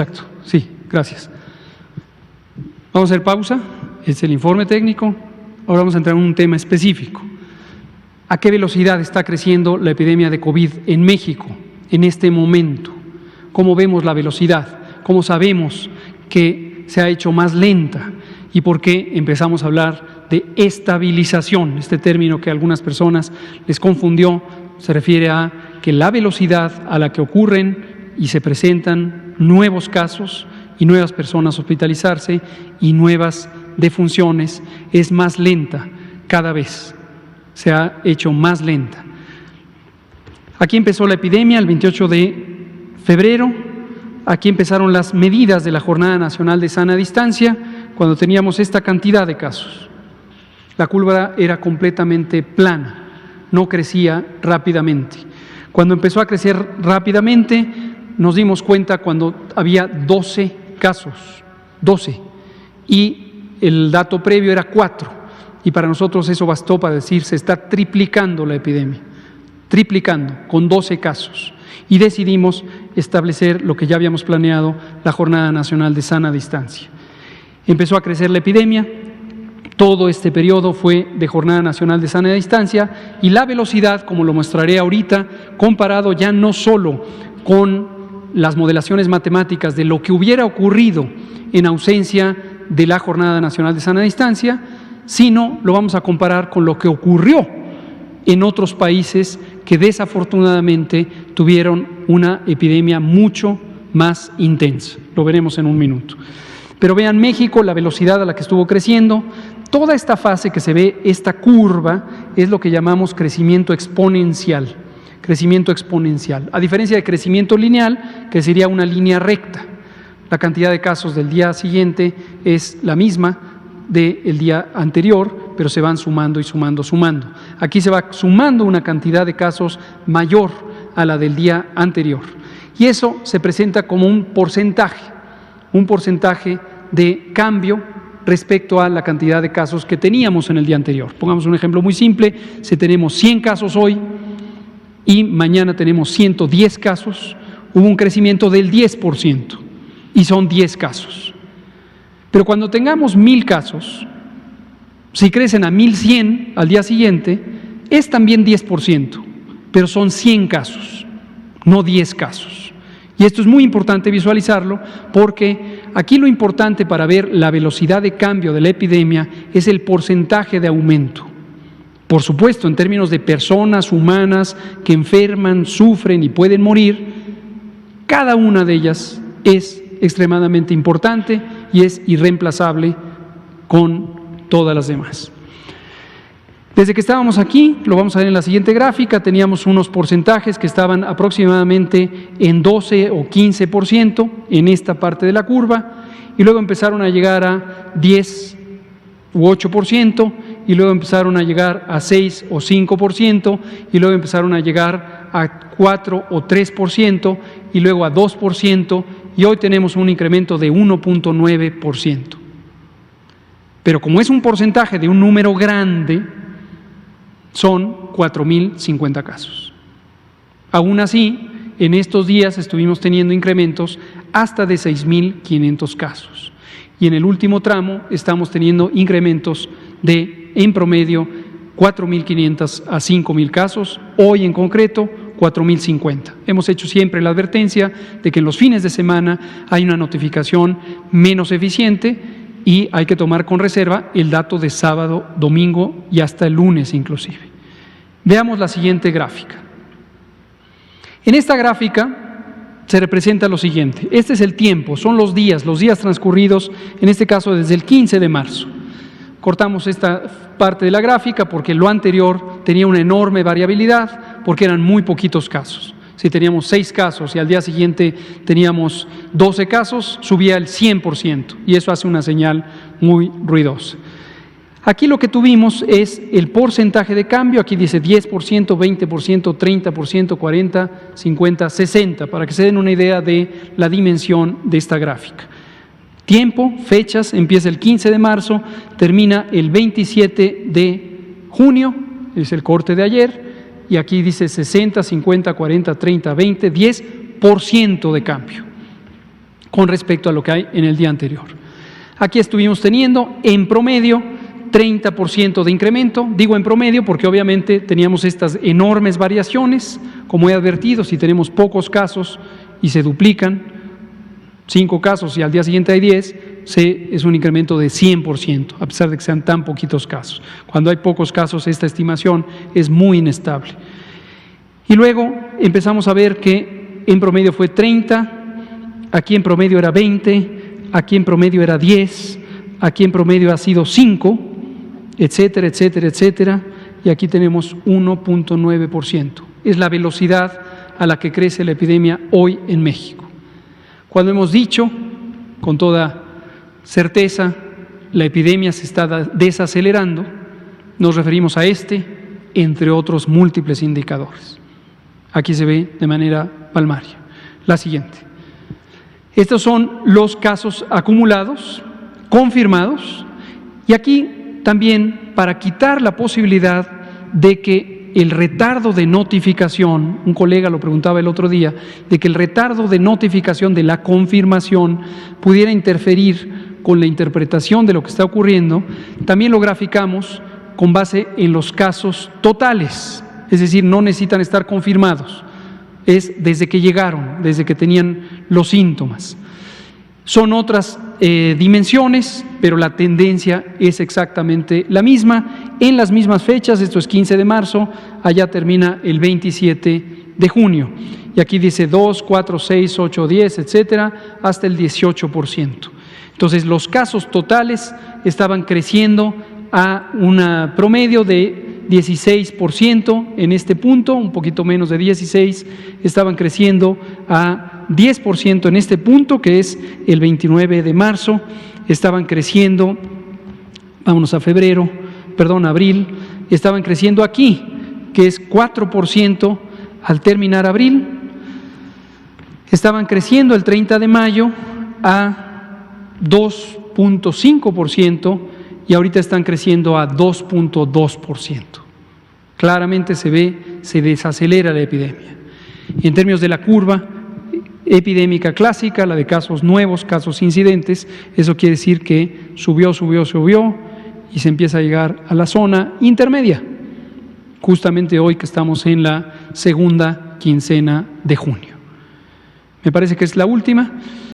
Exacto, sí, gracias. Vamos a hacer pausa, es el informe técnico, ahora vamos a entrar en un tema específico. ¿A qué velocidad está creciendo la epidemia de COVID en México en este momento? ¿Cómo vemos la velocidad? ¿Cómo sabemos que se ha hecho más lenta? ¿Y por qué empezamos a hablar de estabilización? Este término que a algunas personas les confundió se refiere a que la velocidad a la que ocurren y se presentan nuevos casos y nuevas personas hospitalizarse y nuevas defunciones es más lenta cada vez, se ha hecho más lenta. Aquí empezó la epidemia el 28 de febrero, aquí empezaron las medidas de la Jornada Nacional de Sana Distancia cuando teníamos esta cantidad de casos. La curva era completamente plana, no crecía rápidamente. Cuando empezó a crecer rápidamente, nos dimos cuenta cuando había 12 casos, 12, y el dato previo era 4, y para nosotros eso bastó para decir se está triplicando la epidemia, triplicando con 12 casos, y decidimos establecer lo que ya habíamos planeado, la Jornada Nacional de Sana Distancia. Empezó a crecer la epidemia, todo este periodo fue de Jornada Nacional de Sana Distancia, y la velocidad, como lo mostraré ahorita, comparado ya no solo con las modelaciones matemáticas de lo que hubiera ocurrido en ausencia de la Jornada Nacional de Sana Distancia, sino lo vamos a comparar con lo que ocurrió en otros países que desafortunadamente tuvieron una epidemia mucho más intensa. Lo veremos en un minuto. Pero vean México, la velocidad a la que estuvo creciendo, toda esta fase que se ve, esta curva, es lo que llamamos crecimiento exponencial. Crecimiento exponencial, a diferencia de crecimiento lineal, que sería una línea recta. La cantidad de casos del día siguiente es la misma del día anterior, pero se van sumando y sumando. Aquí se va sumando una cantidad de casos mayor a la del día anterior. Y eso se presenta como un porcentaje de cambio respecto a la cantidad de casos que teníamos en el día anterior. Pongamos un ejemplo muy simple, si tenemos 100 casos hoy, y mañana tenemos 110 casos, hubo un crecimiento del 10%, y son 10 casos. Pero cuando tengamos 1000 casos, si crecen a 1100 al día siguiente, es también 10%, pero son 100 casos, no 10 casos. Y esto es muy importante visualizarlo, porque aquí lo importante para ver la velocidad de cambio de la epidemia es el porcentaje de aumento. Por supuesto, en términos de personas humanas que enferman, sufren y pueden morir, cada una de ellas es extremadamente importante y es irreemplazable con todas las demás. Desde que estábamos aquí, lo vamos a ver en la siguiente gráfica, teníamos unos porcentajes que estaban aproximadamente en 12 o 15% en esta parte de la curva, y luego empezaron a llegar a 10 u 8%, y luego empezaron a llegar a 6 o 5%, y luego empezaron a llegar a 4 o 3%, y luego a 2%, y hoy tenemos un incremento de 1.9%. Pero como es un porcentaje de un número grande, son 4.050 casos. Aún así, en estos días estuvimos teniendo incrementos hasta de 6.500 casos. Y en el último tramo estamos teniendo incrementos de, en promedio, 4.500 a 5.000 casos. Hoy en concreto, 4.050. Hemos hecho siempre la advertencia de que en los fines de semana hay una notificación menos eficiente y hay que tomar con reserva el dato de sábado, domingo y hasta el lunes inclusive. Veamos la siguiente gráfica. En esta gráfica se representa lo siguiente. Este es el tiempo, son los días transcurridos, en este caso desde el 15 de marzo. Cortamos esta parte de la gráfica porque lo anterior tenía una enorme variabilidad, porque eran muy poquitos casos. Si teníamos 6 casos y al día siguiente teníamos 12 casos, subía el 100%, y eso hace una señal muy ruidosa. Aquí lo que tuvimos es el porcentaje de cambio, aquí dice 10%, 20%, 30%, 40%, 50%, 60%, para que se den una idea de la dimensión de esta gráfica. Tiempo, fechas, empieza el 15 de marzo, termina el 27 de junio, es el corte de ayer, y aquí dice 60, 50, 40, 30, 20, 10% de cambio. con respecto a lo que hay en el día anterior. Aquí estuvimos teniendo en promedio 30% de incremento. Digo en promedio porque obviamente teníamos estas enormes variaciones. Como he advertido, si tenemos pocos casos y se duplican, 5 casos y al día siguiente hay 10, es un incremento de 100%, a pesar de que sean tan poquitos casos. Cuando hay pocos casos, esta estimación es muy inestable. Y luego empezamos a ver que en promedio fue 30, aquí en promedio era 20, aquí en promedio era 10, aquí en promedio ha sido 5, etcétera, etcétera, etcétera, y aquí tenemos 1.9%. Es la velocidad a la que crece la epidemia hoy en México. Cuando hemos dicho, con toda certeza, la epidemia se está desacelerando, nos referimos a entre otros múltiples indicadores. Aquí se ve de manera palmaria. La siguiente. Estos son los casos acumulados, confirmados, y aquí también para quitar la posibilidad de que el retardo de notificación, un colega lo preguntaba el otro día, de que el retardo de notificación de la confirmación pudiera interferir con la interpretación de lo que está ocurriendo, también lo graficamos con base en los casos totales, es decir, no necesitan estar confirmados, es desde que llegaron, desde que tenían los síntomas. Son otras dimensiones, pero la tendencia es exactamente la misma, en las mismas fechas. Esto es 15 de marzo, allá termina el 27 de junio. Y aquí dice 2, 4, 6, 8, 10, etcétera, hasta el 18%. Entonces, los casos totales estaban creciendo a un promedio de 16% en este punto, un poquito menos de 16, estaban creciendo a 10% en este punto, que es el 29 de marzo, estaban creciendo, vámonos a abril, estaban creciendo aquí, que es 4% al terminar abril, estaban creciendo el 30 de mayo a 2.5%, y ahorita están creciendo a 2.2%. Claramente se desacelera la epidemia. En términos de la curva epidémica clásica, la de casos nuevos, casos incidentes, eso quiere decir que subió y se empieza a llegar a la zona intermedia, justamente hoy que estamos en la segunda quincena de junio. Me parece que es la última.